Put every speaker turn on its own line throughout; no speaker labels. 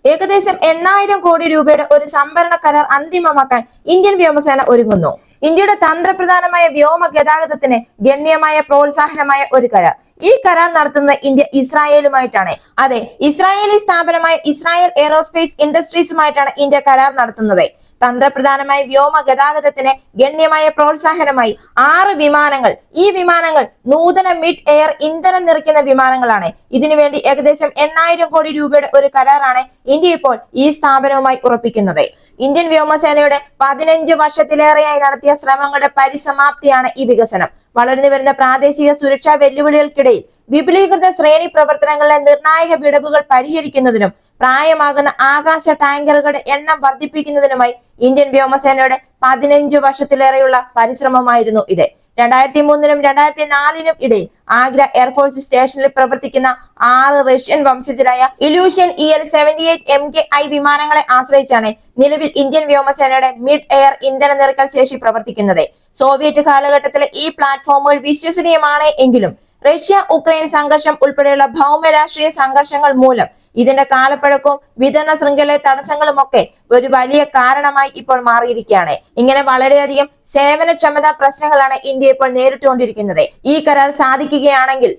ഏകദേശം 8,000 കോടി രൂപയുടെ ഒരു സംഭരണ കരാർ അന്തിമമാക്കാൻ ഇന്ത്യൻ വ്യോമസേന ഒരുങ്ങുന്നു. ഇന്ത്യയുടെ തന്ത്രപ്രധാനമായ വ്യോമ ഗതാഗതത്തിന് ഗണ്യമായ പ്രോത്സാഹനമായ ഒരു കരാർ. ഈ കരാർ നടത്തുന്നത് ഇന്ത്യ ഇസ്രായേലുമായിട്ടാണ്. അതെ, ഇസ്രായേലി സ്ഥാപനമായ ഇസ്രായേൽ എയറോസ്പേസ് ഇൻഡസ്ട്രീസുമായിട്ടാണ് ഇന്ത്യ കരാർ നടത്തുന്നത്. തന്ത്രപ്രധാനമായ വ്യോമ ഗതാഗതത്തിന് ഗണ്യമായ പ്രോത്സാഹനമായി 6 വിമാനങ്ങൾ. ഈ വിമാനങ്ങൾ നൂതന മിഡ് എയർ ഇന്ധനം നിറയ്ക്കുന്ന വിമാനങ്ങളാണ്. ഇതിനുവേണ്ടി ഏകദേശം 8,000 കോടി രൂപയുടെ ഒരു കരാറാണ് ഇന്ത്യ ഇപ്പോൾ ഈ സ്ഥാപനവുമായി ഉറപ്പിക്കുന്നത്. ഇന്ത്യൻ വ്യോമസേനയുടെ 15 വർഷത്തിലേറെയായി നടത്തിയ ശ്രമങ്ങളുടെ പരിസമാപ്തിയാണ് ഈ വികസനം. വളർന്നു വരുന്ന പ്രാദേശിക സുരക്ഷാ വെല്ലുവിളികൾക്കിടയിൽ വിപുലീകൃത ശ്രേണി പ്രവർത്തനങ്ങളിലെ നിർണായക വിടവുകൾ പരിഹരിക്കുന്നതിനും പ്രായമാകുന്ന ആകാശ ടാങ്കറുകളുടെ എണ്ണം വർദ്ധിപ്പിക്കുന്നതിനുമായി ഇന്ത്യൻ വ്യോമസേനയുടെ 15 വർഷത്തിലേറെയുള്ള പരിശ്രമമായിരുന്നു ഇത്. 2003-നും 2004-നും ഇടയിൽ ആഗ്ര എയർഫോഴ്സ് സ്റ്റേഷനിൽ പ്രവർത്തിക്കുന്ന 6 റഷ്യൻ വംശജരായ ഇലൂഷൻ EL-78 MKI വിമാനങ്ങളെ ആശ്രയിച്ചാണ് നിലവിൽ ഇന്ത്യൻ വ്യോമസേനയുടെ മിഡ് എയർ ഇന്ധന നിറയ്ക്കൽ ശേഷി പ്രവർത്തിക്കുന്നത്. സോവിയറ്റ് കാലഘട്ടത്തിലെ ഈ പ്ലാറ്റ്ഫോമുകൾ വിശ്വസനീയമാണ് എങ്കിലും റഷ്യ ഉക്രൈൻ സംഘർഷം ഉൾപ്പെടെയുള്ള ഭൗമ രാഷ്ട്രീയ സംഘർഷങ്ങൾ മൂലം ഇതിന്റെ കാലപ്പഴക്കവും വിതരണ ശൃംഖല തടസ്സങ്ങളുമൊക്കെ ഒരു വലിയ കാരണമായി ഇപ്പോൾ മാറിയിരിക്കുകയാണ്. ഇങ്ങനെ വളരെയധികം സേവനക്ഷമതാ പ്രശ്നങ്ങളാണ് ഇന്ത്യ ഇപ്പോൾ നേരിട്ടുകൊണ്ടിരിക്കുന്നത്. ഈ കരാർ സാധിക്കുകയാണെങ്കിൽ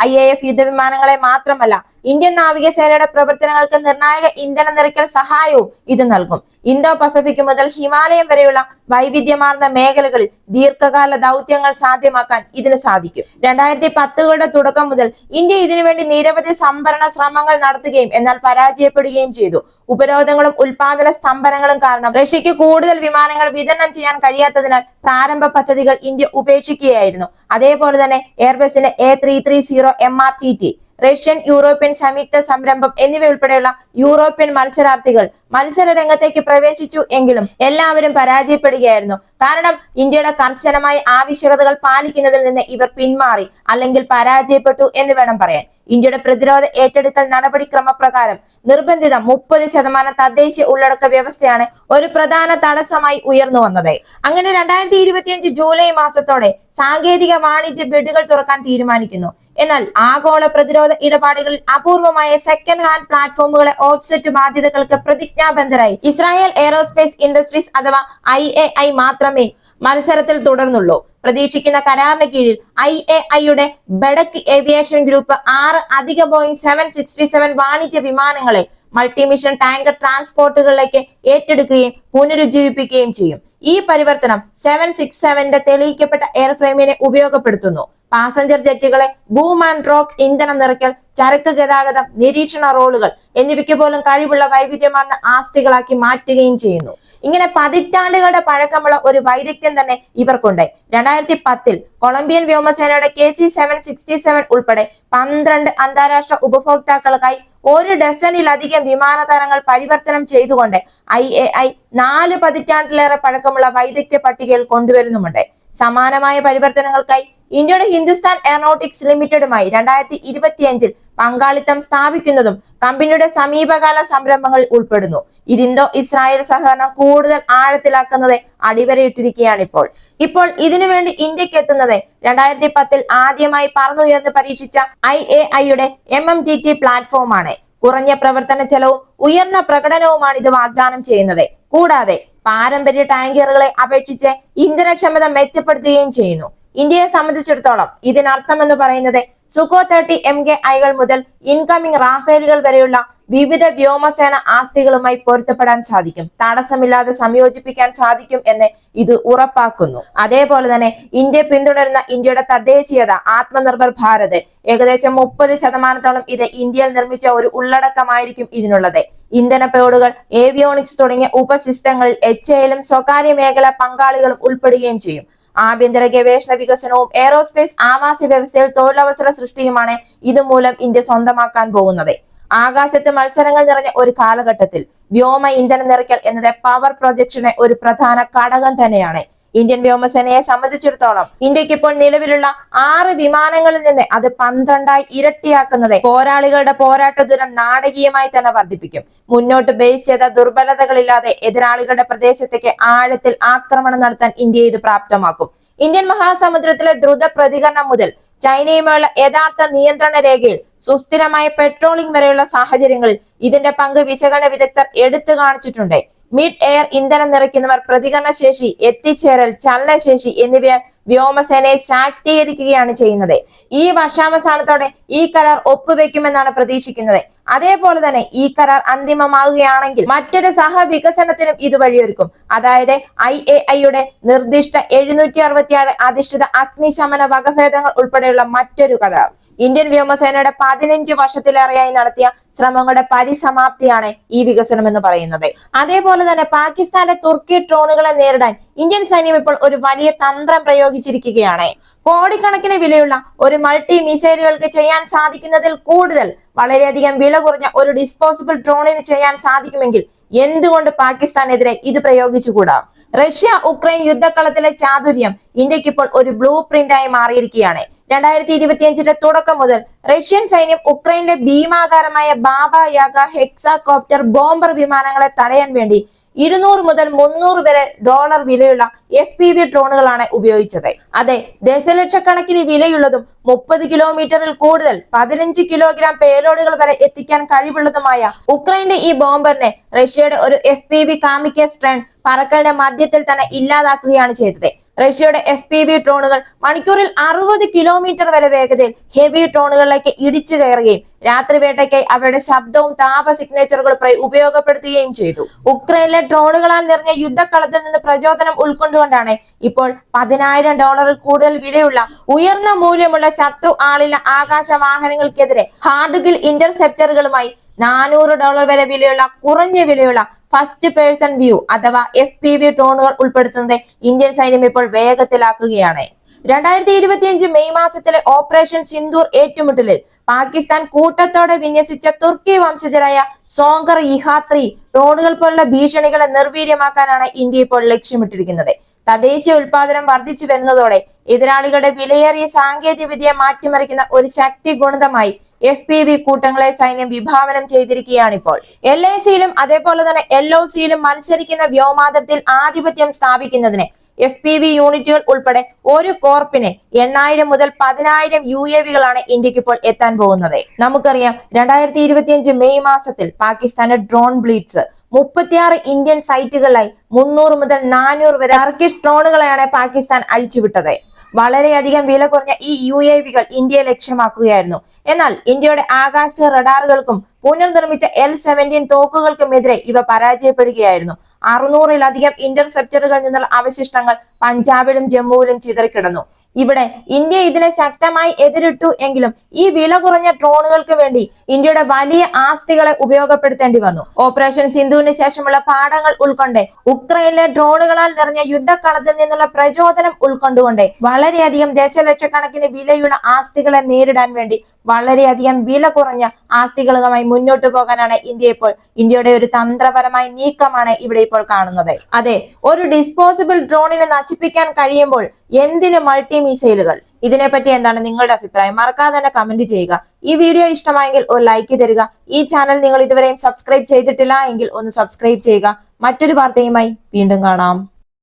IAF യുദ്ധവിമാനങ്ങളെ മാത്രമല്ല ഇന്ത്യൻ നാവികസേനയുടെ പ്രവർത്തനങ്ങൾക്ക് നിർണായക ഇന്ധന നിറയ്ക്കൽ സഹായവും ഇത് നൽകും. ഇന്തോ പസഫിക് മുതൽ ഹിമാലയം വരെയുള്ള വൈവിധ്യമാർന്ന മേഖലകളിൽ ദീർഘകാല ദൗത്യങ്ങൾ സാധ്യമാക്കാൻ ഇതിന് സാധിക്കും. 2010കളുടെ തുടക്കം മുതൽ ഇന്ത്യ ഇതിനുവേണ്ടി നിരവധി സംഭരണ ശ്രമങ്ങൾ നടത്തുകയും എന്നാൽ പരാജയപ്പെടുകയും ചെയ്തു. ഉപരോധങ്ങളും ഉൽപാദന സ്തംഭനങ്ങളും കാരണം റഷ്യക്ക് കൂടുതൽ വിമാനങ്ങൾ വിതരണം ചെയ്യാൻ കഴിയാത്തതിനാൽ പ്രാരംഭ പദ്ധതികൾ ഇന്ത്യ ഉപേക്ഷിക്കുകയായിരുന്നു. അതേപോലെ തന്നെ എയർബസിന്റെ A330 MRTT, റഷ്യൻ യൂറോപ്യൻ സംയുക്ത സംരംഭം എന്നിവയുൾപ്പെടെയുള്ള യൂറോപ്യൻ മത്സരാർത്ഥികൾ മത്സര രംഗത്തേക്ക് പ്രവേശിച്ചു എങ്കിലും എല്ലാവരും പരാജയപ്പെടുകയായിരുന്നു. കാരണം ഇന്ത്യയുടെ കർശനമായ ആവശ്യകതകൾ പാലിക്കുന്നതിൽ നിന്ന് ഇവർ പിന്മാറി അല്ലെങ്കിൽ പരാജയപ്പെട്ടു എന്ന് വേണം പറയാൻ. ഇന്ത്യയുടെ പ്രതിരോധ ഏറ്റെടുക്കൽ നടപടിക്രമപ്രകാരം നിർബന്ധിത 30% തദ്ദേശീയ ഉള്ളടക്ക വ്യവസ്ഥയാണ് ഒരു പ്രധാന തടസ്സമായി ഉയർന്നു വന്നത്. അങ്ങനെ 2025 ജൂലൈ മാസത്തോടെ സാങ്കേതിക വാണിജ്യ ബിഡുകൾ തുറക്കാൻ തീരുമാനിക്കുന്നു. എന്നാൽ ആഗോള പ്രതിരോധ ഇടപാടുകളിൽ അപൂർവമായ സെക്കൻഡ് ഹാൻഡ് പ്ലാറ്റ്ഫോമുകളെ ഓഫ്സെറ്റ് ബാധ്യതകൾക്ക് പ്രതിജ്ഞാബദ്ധരായി ഇസ്രായേൽ എയറോസ്പേസ് ഇൻഡസ്ട്രീസ് അഥവാ IAI മാത്രമേ മത്സരത്തിൽ തുടർന്നുള്ളൂ. പ്രതീക്ഷിക്കുന്ന കരാറിന് കീഴിൽ IAIയുടെ ബെഡക് ഏവിയേഷൻ ഗ്രൂപ്പ് 6 അധിക ബോയിങ് 767 വാണിജ്യ വിമാനങ്ങളെ മൾട്ടി മിഷൻ ടാങ്കർ ട്രാൻസ്പോർട്ടുകളിലേക്ക് ഏറ്റെടുക്കുകയും പുനരുജ്ജീവിപ്പിക്കുകയും ചെയ്യും. ഈ പരിവർത്തനം 767ന്റെ തെളിയിക്കപ്പെട്ട എയർഫ്രെയിമിനെ ഉപയോഗപ്പെടുത്തുന്നു. പാസഞ്ചർ ജെറ്റുകളെ ബൂം ആൻഡ് റോക്ക് ഇന്ധനം നിറയ്ക്കൽ, ചരക്ക് ഗതാഗതം, നിരീക്ഷണ റോളുകൾ എന്നിവയ്ക്ക് പോലും കഴിവുള്ള വൈവിധ്യമാർന്ന ആസ്തികളാക്കി മാറ്റുകയും ചെയ്യുന്നു. ഇങ്ങനെ പതിറ്റാണ്ടുകളുടെ പഴക്കമുള്ള ഒരു വൈദഗ്ധ്യം തന്നെ ഇവർക്കുണ്ട്. 2010-ൽ കൊളംബിയൻ വ്യോമസേനയുടെ KC-767 ഉൾപ്പെടെ 12 അന്താരാഷ്ട്ര ഉപഭോക്താക്കൾക്കായി 1 ഡസനിലധികം വിമാനതാരങ്ങൾ പരിവർത്തനം ചെയ്തുകൊണ്ട് IAI 4 പതിറ്റാണ്ടിലേറെ പഴക്കമുള്ള വൈദഗ്ധ്യ പട്ടികയിൽ കൊണ്ടുവരുന്നുമുണ്ട്. സമാനമായ പരിവർത്തനങ്ങൾക്കായി ഇന്ത്യയുടെ ഹിന്ദുസ്ഥാൻ എയറോനോട്ടിക്സ് ലിമിറ്റഡുമായി 2025-ൽ പങ്കാളിത്തം സ്ഥാപിക്കുന്നതും കമ്പനിയുടെ സമീപകാല സംരംഭങ്ങളിൽ ഉൾപ്പെടുന്നു. ഇത് ഇന്തോ ഇസ്രായേൽ സഹകരണം കൂടുതൽ ആഴത്തിലാക്കുന്നത് അടിവരയിട്ടിരിക്കുകയാണ് ഇപ്പോൾ ഇതിനുവേണ്ടി ഇന്ത്യക്ക് എത്തുന്നത് 2010-ൽ ആദ്യമായി പറന്നുയർന്ന് പരീക്ഷിച്ച IAIയുടെ MMTT പ്ലാറ്റ്ഫോമാണ്. കുറഞ്ഞ പ്രവർത്തന ചെലവും ഉയർന്ന പ്രകടനവുമാണ് ഇത് വാഗ്ദാനം ചെയ്യുന്നത്. കൂടാതെ പാരമ്പര്യ ടാങ്കറുകളെ അപേക്ഷിച്ച് ഇന്ധനക്ഷമത മെച്ചപ്പെടുത്തുകയും ചെയ്യുന്നു. ഇന്ത്യയെ സംബന്ധിച്ചിടത്തോളം ഇതിനർത്ഥം എന്ന് പറയുന്നത് സുഖോ 30 MKIകൾ മുതൽ ഇൻകമിംഗ് റാഫേലുകൾ വരെയുള്ള വിവിധ വ്യോമസേന ആസ്തികളുമായി പൊരുത്തപ്പെടാൻ സാധിക്കും, തടസ്സമില്ലാതെ സംയോജിപ്പിക്കാൻ സാധിക്കും എന്ന് ഇത് ഉറപ്പാക്കുന്നു. അതേപോലെ തന്നെ ഇന്ത്യ പിന്തുടരുന്ന ഇന്ത്യയുടെ തദ്ദേശീയത, ആത്മനിർഭർ ഭാരത്, ഏകദേശം 30% ഇത് ഇന്ത്യയിൽ നിർമ്മിച്ച ഒരു ഉള്ളടക്കമായിരിക്കും ഇതിനുള്ളത്. ഇന്ധന പേടുകൾ, ഏവിയോണിക്സ് തുടങ്ങിയ ഉപസിസ്റ്റങ്ങളിൽ HALും സ്വകാര്യ മേഖല പങ്കാളികളും ഉൾപ്പെടുകയും ചെയ്യും. ആഭ്യന്തര ഗവേഷണ വികസനവും എയറോസ്പേസ് ആവാസ വ്യവസ്ഥയിൽ തൊഴിലവസര സൃഷ്ടിയുമാണ് ഇതുമൂലം ഇന്ത്യ സ്വന്തമാക്കാൻ പോകുന്നത്. ആകാശത്ത് മത്സരങ്ങൾ നിറഞ്ഞ ഒരു കാലഘട്ടത്തിൽ വ്യോമ ഇന്ധന നിറയ്ക്കൽ എന്നത് പവർ പ്രൊജക്ഷന് ഒരു പ്രധാന ഘടകം തന്നെയാണ്. ഇന്ത്യൻ വ്യോമസേനയെ സംബന്ധിച്ചിടത്തോളം ഇന്ത്യക്ക് ഇപ്പോൾ നിലവിലുള്ള 6 വിമാനങ്ങളിൽ നിന്ന് അത് 12ആയി ഇരട്ടിയാക്കുന്നത് പോരാളികളുടെ പോരാട്ട ദൂരം നാടകീയമായി തന്നെ വർദ്ധിപ്പിക്കും. മുന്നോട്ട് ബേസ് ചെയ്ത ദുർബലതകളില്ലാതെ എതിരാളികളുടെ പ്രദേശത്തേക്ക് ആഴത്തിൽ ആക്രമണം നടത്താൻ ഇന്ത്യയെ ഇത് പ്രാപ്തമാക്കും. ഇന്ത്യൻ മഹാസമുദ്രത്തിലെ ദ്രുത പ്രതികരണം മുതൽ ചൈനയുമായുള്ള യഥാർത്ഥ നിയന്ത്രണ രേഖയിൽ സുസ്ഥിരമായ പെട്രോളിംഗ് വരെയുള്ള സാഹചര്യങ്ങളിൽ ഇതിന്റെ പങ്ക് വിശകലന വിദഗ്ധർ എടുത്തു കാണിച്ചിട്ടുണ്ട്. മിഡ് എയർ ഇന്ധനം നിറയ്ക്കുന്നവർ, പ്രതികരണശേഷി, എത്തിച്ചേരൽ, ചലനശേഷി എന്നിവയാൽ വ്യോമസേനയെ ശാക്തീകരിക്കുകയാണ് ചെയ്യുന്നത്. ഈ വർഷാവസാനത്തോടെ ഈ കരാർ ഒപ്പുവെക്കുമെന്നാണ് പ്രതീക്ഷിക്കുന്നത്. അതേപോലെ തന്നെ ഈ കരാർ അന്തിമമാകുകയാണെങ്കിൽ മറ്റൊരു സഹവികസനത്തിനും ഇത് വഴിയൊരുക്കും. അതായത് IAIയുടെ നിർദ്ദിഷ്ട 767 അധിഷ്ഠിത അഗ്നിശമന വകഭേദങ്ങൾ ഉൾപ്പെടെയുള്ള മറ്റൊരു കരാർ. ഇന്ത്യൻ വ്യോമസേനയുടെ 15 വർഷത്തിലേറെയായി നടത്തിയ ശ്രമങ്ങളുടെ പരിസമാപ്തിയാണ് ഈ വികസനം എന്ന് പറയുന്നത്. അതേപോലെ തന്നെ പാകിസ്ഥാന്റെ തുർക്കി ഡ്രോണുകളെ നേരിടാൻ ഇന്ത്യൻ സൈന്യം ഇപ്പോൾ ഒരു വലിയ തന്ത്രം പ്രയോഗിച്ചിരിക്കുകയാണ്. കോടിക്കണക്കിന് വിലയുള്ള ഒരു മൾട്ടി മിസൈലുകൾക്ക് ചെയ്യാൻ സാധിക്കുന്നതിൽ കൂടുതൽ വളരെയധികം വില കുറഞ്ഞ ഒരു ഡിസ്പോസിബിൾ ഡ്രോണിന് ചെയ്യാൻ സാധിക്കുമെങ്കിൽ എന്തുകൊണ്ട് പാകിസ്ഥാനെതിരെ ഇത് പ്രയോഗിച്ചുകൂടാ? റഷ്യ ഉക്രൈൻ യുദ്ധക്കളത്തിലെ ചാതുര്യം ഇന്ത്യക്ക് ഇപ്പോൾ ഒരു ബ്ലൂ പ്രിന്റായി മാറിയിരിക്കുകയാണ്. 2025 തുടക്കം മുതൽ റഷ്യൻ സൈന്യം ഉക്രൈനിലെ ഭീമാകാരമായ ബാബ യാഗ ഹെക്സാകോപ്റ്റർ ബോംബർ വിമാനങ്ങളെ തടയാൻ വേണ്ടി 200 മുതൽ 300 വരെ ഡോളർ വിലയുള്ള FPV ഡ്രോണുകളാണ് ഉപയോഗിച്ചത്. അതെ, ദശലക്ഷക്കണക്കിന് വിലയുള്ളതും 30 കിലോമീറ്ററിൽ കൂടുതൽ 15 കിലോഗ്രാം പേലോഡുകൾ വരെ എത്തിക്കാൻ കഴിവുള്ളതുമായ ഉക്രൈന്റെ ഈ ബോംബറിനെ റഷ്യയുടെ ഒരു FPV കാമിക്കേസ് ട്രെയിൻ പറക്കലിന്റെ മധ്യത്തിൽ തന്നെ ഇല്ലാതാക്കുകയാണ് ചെയ്തത്. റഷ്യയുടെ FPV ഡ്രോണുകൾ മണിക്കൂറിൽ 60 കിലോമീറ്റർ വരെ വേഗതയിൽ ഹെവി ഡ്രോണുകളിലേക്ക് ഇടിച്ചു കയറുകയും രാത്രി വേട്ടയ്ക്കായി അവരുടെ ശബ്ദവും താപ സിഗ്നേച്ചറുകൾ ഉപയോഗപ്പെടുത്തുകയും ചെയ്തു. ഉക്രൈനിലെ ഡ്രോണുകളാൽ നിറഞ്ഞ യുദ്ധക്കളത്തിൽ നിന്ന് പ്രചോദനം ഉൾക്കൊണ്ടുകൊണ്ടാണ് ഇപ്പോൾ $10,000 കൂടുതൽ വിലയുള്ള ഉയർന്ന മൂല്യമുള്ള ശത്രു ആളില്ല ആകാശ വാഹനങ്ങൾക്കെതിരെ ഹാർഡ്ഗിൽ ഇന്റർസെപ്റ്ററുകളുമായി $400 വരെ വിലയുള്ള കുറഞ്ഞ വിലയുള്ള ഫസ്റ്റ് പേഴ്സൺ വ്യൂ അഥവാ FPV ഡ്രോണുകൾ ഉൾപ്പെടുത്തുന്നത് ഇന്ത്യൻ സൈന്യം ഇപ്പോൾ വേഗത്തിലാക്കുകയാണ്. 2025 മെയ് മാസത്തിലെ ഓപ്പറേഷൻ സിന്ദൂർ ഏറ്റുമുട്ടലിൽ പാകിസ്ഥാൻ കൂട്ടത്തോടെ വിന്യസിച്ച തുർക്കി വംശജരായ സോങ്കർ ഇഹാത്രി ഡ്രോണുകൾ പോലുള്ള ഭീഷണികളെ നിർവീര്യമാക്കാനാണ് ഇന്ത്യ ഇപ്പോൾ ലക്ഷ്യമിട്ടിരിക്കുന്നത്. തദ്ദേശീയ ഉൽപാദനം വർദ്ധിച്ചു വരുന്നതോടെ എതിരാളികളുടെ വിലയേറിയ സാങ്കേതിക വിദ്യയെ മാറ്റിമറിക്കുന്ന ഒരു ശക്തി ഗുണിതമായി FPV കൂട്ടങ്ങളെ സൈന്യം വിഭാവനം ചെയ്തിരിക്കുകയാണിപ്പോൾ. LACയിലും അതേപോലെ തന്നെ LOCയിലും മത്സരിക്കുന്ന വ്യോമാതിർത്തിയിൽ ആധിപത്യം സ്ഥാപിക്കുന്നതിന് FPV യൂണിറ്റുകൾ ഉൾപ്പെടെ ഒരു കോർപ്പിന് 8,000 മുതൽ 10,000 UAVകളാണ് ഇന്ത്യക്ക് ഇപ്പോൾ എത്താൻ പോകുന്നത്. നമുക്കറിയാം 2025 മെയ് മാസത്തിൽ പാകിസ്ഥാന്റെ ഡ്രോൺ ബ്ലീഡ്സ് 36 ഇന്ത്യൻ സൈറ്റുകളിലായി 300 മുതൽ 400 വരെ ടർക്കിഷ് ഡ്രോണുകളെയാണ് പാകിസ്ഥാൻ അഴിച്ചുവിട്ടത്. വളരെയധികം വില കുറഞ്ഞ ഈ UAVകൾ ഇന്ത്യയെ ലക്ഷ്യമാക്കുകയായിരുന്നു. എന്നാൽ ഇന്ത്യയുടെ ആകാശ റഡാറുകൾക്കും പുനർനിർമ്മിച്ച L-17 തോക്കുകൾക്കുമെതിരെ ഇവ പരാജയപ്പെടുകയായിരുന്നു. 600-ലധികം ഇന്റർസെപ്റ്ററുകളിൽ നിന്നുള്ള അവശിഷ്ടങ്ങൾ പഞ്ചാബിലും ജമ്മുവിലും ചിതറിക്കിടന്നു. ഇവിടെ ഇന്ത്യ ഇതിനെ ശക്തമായി എതിരിട്ടു എങ്കിലും ഈ വില കുറഞ്ഞ ഡ്രോണുകൾക്ക് വേണ്ടി ഇന്ത്യയുടെ വലിയ ആസ്തികളെ ഉപയോഗപ്പെടുത്തേണ്ടി വന്നു. ഓപ്പറേഷൻ സിന്ധുവിന് ശേഷമുള്ള പാഠങ്ങൾ ഉൾക്കൊണ്ട് ഉക്രൈനിലെ ഡ്രോണുകളാൽ നിറഞ്ഞ യുദ്ധക്കളത്തിൽ നിന്നുള്ള പ്രചോദനം ഉൾക്കൊണ്ടുകൊണ്ട് വളരെയധികം ദശലക്ഷക്കണക്കിന് വിലയുള്ള ആസ്തികളെ നേരിടാൻ വേണ്ടി വളരെയധികം വില കുറഞ്ഞ ആസ്തികളുമായി മുന്നോട്ട് പോകാനാണ് ഇന്ത്യ ഇപ്പോൾ ഇന്ത്യയുടെ ഒരു തന്ത്രപരമായ നീക്കമാണ് ഇവിടെ ഇപ്പോൾ കാണുന്നത്. അതെ, ഒരു ഡിസ്പോസിബിൾ ഡ്രോണിനെ നശിപ്പിക്കാൻ കഴിയുമ്പോൾ എന്തിന് മൾട്ടി മിസൈലുകൾ? ഇതിനെപ്പറ്റി എന്താണ് നിങ്ങളുടെ അഭിപ്രായം? മറക്കാതെ തന്നെ കമന്റ് ചെയ്യുക. ഈ വീഡിയോ ഇഷ്ടമായെങ്കിൽ ഒരു ലൈക്ക് തരിക. ഈ ചാനൽ നിങ്ങൾ ഇതുവരെയും സബ്സ്ക്രൈബ് ചെയ്തിട്ടില്ല എങ്കിൽ ഒന്ന് സബ്സ്ക്രൈബ് ചെയ്യുക. മറ്റൊരു വാർത്തയുമായി വീണ്ടും കാണാം.